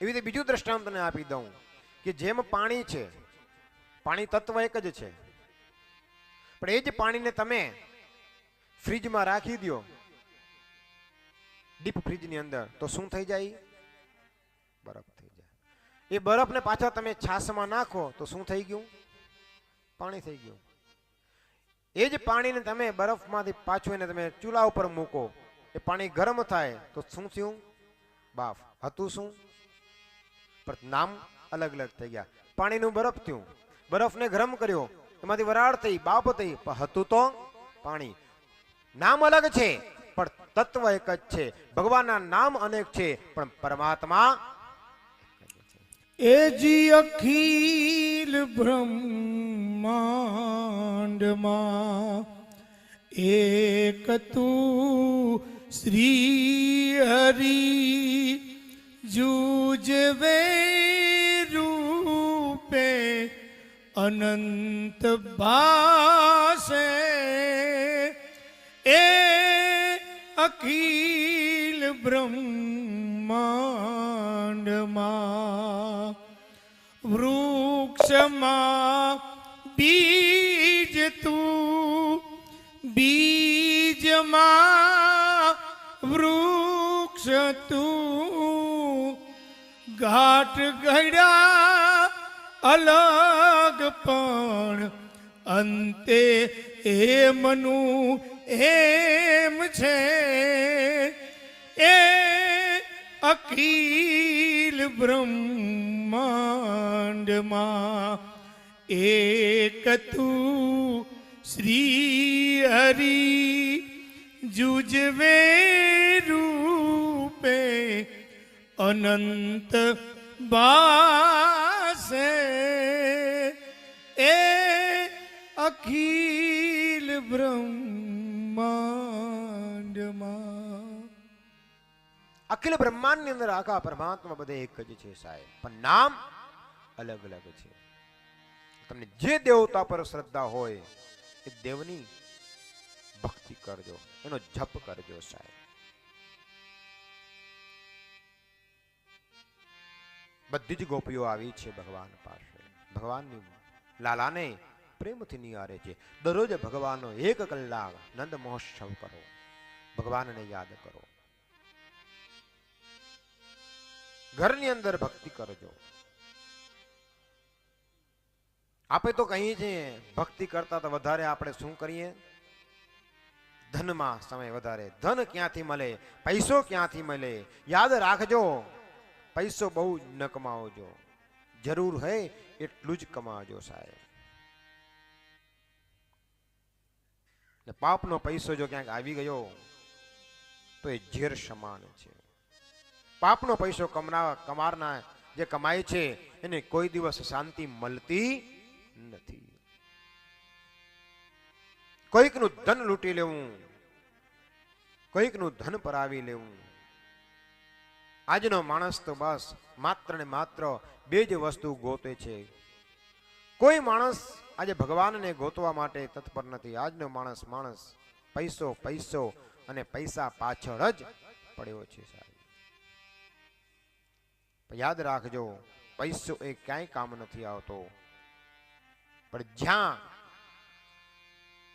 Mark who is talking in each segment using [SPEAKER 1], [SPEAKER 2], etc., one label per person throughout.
[SPEAKER 1] એવી રીતે બીજું દ્રષ્ટાંત તને આપી દઉં કે જેમ પાણી છે, પાણી તત્વ એક જ છે, પણ એ જ પાણીને તમે ફ્રીજમાં રાખી દો, ડીપ ફ્રીજની અંદર, તો શું થઈ જાય? બરફ થઈ જાય. એ બરફને પાછા તમે છાશમાં નાખો તો શું થઈ ગયું? પાણી થઈ ગયું. એ જ પાણીને તમે બરફમાંથી પાછું એને તમે ચૂલા ઉપર મૂકો, એ પાણી ગરમ થાય તો શું થયું? બાફ. હતું શું? પણ નામ અલગ અલગ થઈ ગયા. પાણીનું બરફ થયું, બરફને ગરમ કર્યો, એમાંથી વરાળ થઈ, બાફ થઈ, પણ હતું તો પાણી. નામ અલગ છે પણ તત્વ એક જ છે. ભગવાનના નામ અનેક છે પણ પરમાત્મા
[SPEAKER 2] એ જી અખિલ બ્રહ્માંડમાં એક તું શ્રી હરિ જુજવે રૂપે અનંત ભાસે એ અખિલ બ્રહ્માંડમાં વૃક્ષમાં બીજ તું, બીજમાં વૃક્ષ તું, ઘાટ ઘડ્યા અલગ પણ અંતે એમનું એમ છે. એ અખિલ બ્રહ્માંડમાં એક તું શ્રી હરિ જુજવે રૂપે અનંત બાસે એ અખિલ બ્રહ્માંડમાં.
[SPEAKER 1] અખિલ બ્રહ્માંડ ની અંદર આખા પરમાત્મા બધે એક જ છે સાહેબ, પણ નામ અલગ અલગ છે. તમને જે દેવતા પર શ્રદ્ધા હોય એ દેવની ભક્તિ કરજો, એનો જપ કરજો સાહેબ. બધી જ ગોપીઓ આવી છે ભગવાન પાસે, ભગવાનની લાલાને પ્રેમથી નિહારે છે. દરરોજ ભગવાનનો 1 કલાક નંદ મહોત્સવ કરો, ભગવાનને યાદ કરો, ઘરની અંદર ભક્તિ કરજો. આપણે તો કહીએ છીએ ભક્તિ કરતા તો વધારે આપણે શું કરીએ? ધનમાં સમય વધારે. ધન ક્યાંથી મળે? પૈસો ક્યાંથી મળે? યાદ રાખજો, પૈસો બહુ ન કમાવજો, જરૂર હોય એટલું જ કમાવજો સાહેબ. ને પાપનો પૈસો જો ક્યાંક આવી ગયો તો એ ઝેર સમાન છે. પાપનો પૈસો કમારના જે કમાય છે એને કોઈ દિવસ શાંતિ મળતી નથી. કોઈકનું ધન લૂંટી લેવું, કોઈકનું ધન પરાવી લેવું. આજનો માણસ તો બસ માત્ર ને માત્ર 2 જ વસ્તુ ગોતે છે. કોઈ માણસ આજે ભગવાનને ગોતવા માટે તત્પર નથી. આજનો માણસ પૈસો પૈસો અને પૈસા પાછળ જ પડ્યો છે સાહેબ. યાદ રાખજો, પૈસો એ ક્યાંય કામ નથી આવતો, પણ જ્યાં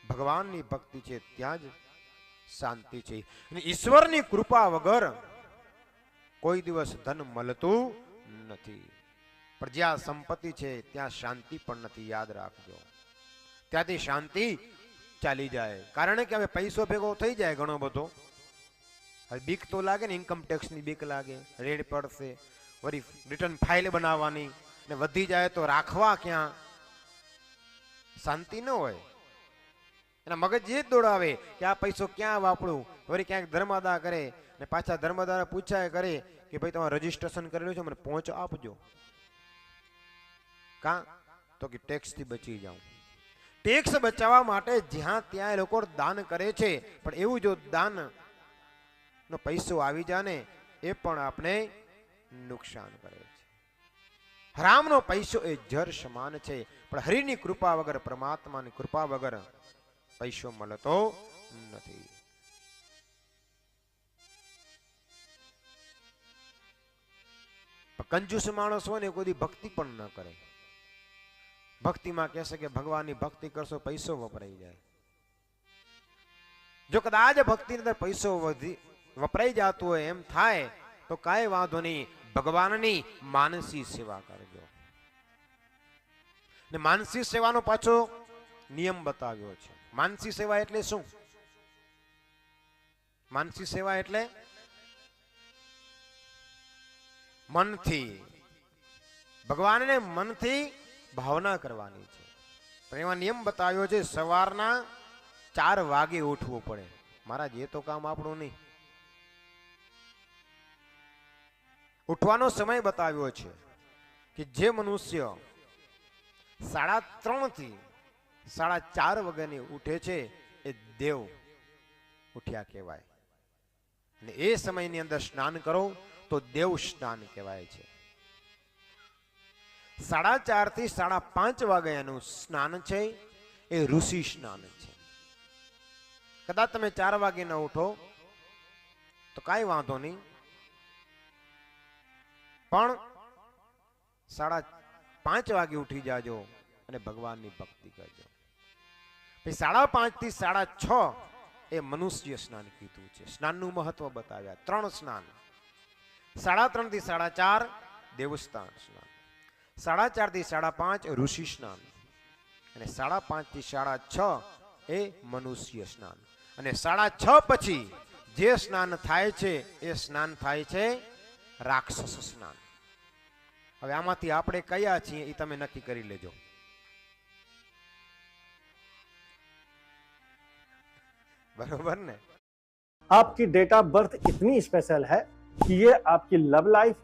[SPEAKER 1] ભગવાનની ભક્તિ છે ત્યાં જ શાંતિ છે. અને ઈશ્વરની કૃપા વગર કોઈ દિવસ ધન મળતું નથી, પણ જ્યાં સંપત્તિ છે ત્યાં શાંતિ પણ નથી. યાદ રાખજો, ત્યાંથી શાંતિ ચાલી જાય. કારણ કે હવે પૈસો ભેગો થઈ જાય ઘણો બધો, હવે બીક તો લાગે ને, ઇન્કમ ટેક્સની બીક લાગે, રેડ પડશે, વળી રિટર્ન ફાઇલ બનાવવાની, ને વધી જાય તો રાખવા ક્યાં? શાંતિ ન હોય. એના મગજ એ જ દોડાવે કે આ પૈસો ક્યાં વાપરું, વળી ક્યાંક ધર્માદા કરે, ને પાછા ધર્મદાને પૂછાય કરે કે ભાઈ તમારે રજીસ્ટ્રેશન કરેલું છે, મને પહોંચ આપજો. કાં તો કે ટેક્સથી બચી જાઉં. ટેક્સ બચાવવા માટે જ્યાં ત્યાં એ લોકો દાન કરે છે, પણ એવું જો દાન નો પૈસો આવી જાય ને એ પણ આપણે નુકસાન કરે છે. હરામનો પૈસો એ જર સમાન છે, પણ હરિની કૃપા વગર, પરમાત્માની કૃપા વગર પૈસો મળતો નથી. કંજૂસ માણસ હોય ને કોઈ દી ભક્તિ પણ ન કરે. ભક્તિમાં કહેશે કે ભગવાનની ભક્તિ કરશો પૈસો વપરાઈ જાય. જો કદાચ ભક્તિની અંદર પૈસો વપરાઈ જતો હોય એમ થાય તો કાંઈ વાંધો નહીં, ભગવાનની માનસી સેવા કરજો. ને માનસી સેવાનો પાછો નિયમ બતાવ્યો છે. માનસી સેવા એટલે શું? માનસી સેવા એટલે મનથી, ભગવાનને મનથી ભાવના કરવાની છે. પણ એમાં નિયમ બતાવ્યો છે, સવારના 4 વાગે ઉઠવું પડે. મહારાજ એ તો કામ આપણું નહીં. ઉઠવાનો સમય બતાવ્યો છે કે જે મનુષ્ય 3:30 થી 4:30 વાગ્યાની ઉઠે છે એ દેવ ઉઠ્યા કહેવાય. અને એ સમયની અંદર સ્નાન કરો તો દેવ સ્નાન કહેવાય છે. 4:30 થી 5:30 વાગ્યાનું સ્નાન છે એ ઋષિ સ્નાન છે. કદાચ તમે 4 વાગે ન ઉઠો તો કાંઈ વાંધો નહીં, પણ 5:30 વાગે ઉઠી જાજો અને ભગવાનની ભક્તિ કરજો. પછી 5:30 થી 6:30 એ મનુષ્ય સ્નાન કીધું છે. સ્નાનનું મહત્વ બતાવ્યા. 3 સ્નાન. 3:30 થી 4:30 દેવસ્થાન સ્નાન, 4:30 થી 5:30 ઋષિ સ્નાન, અને 5:30 થી 6:30 એ મનુષ્ય સ્નાન. અને 6:30 પછી જે સ્નાન થાય છે એ સ્નાન થાય છે રાક્ષસ સ્નાન. હવે આમાંથી આપણે કયા છીએ એ તમે નક્કી કરી લેજો. बराबर ने?
[SPEAKER 3] आपकी डेट ऑफ बर्थ इतनी स्पेशल है कि ये आपकी लव लाइफ,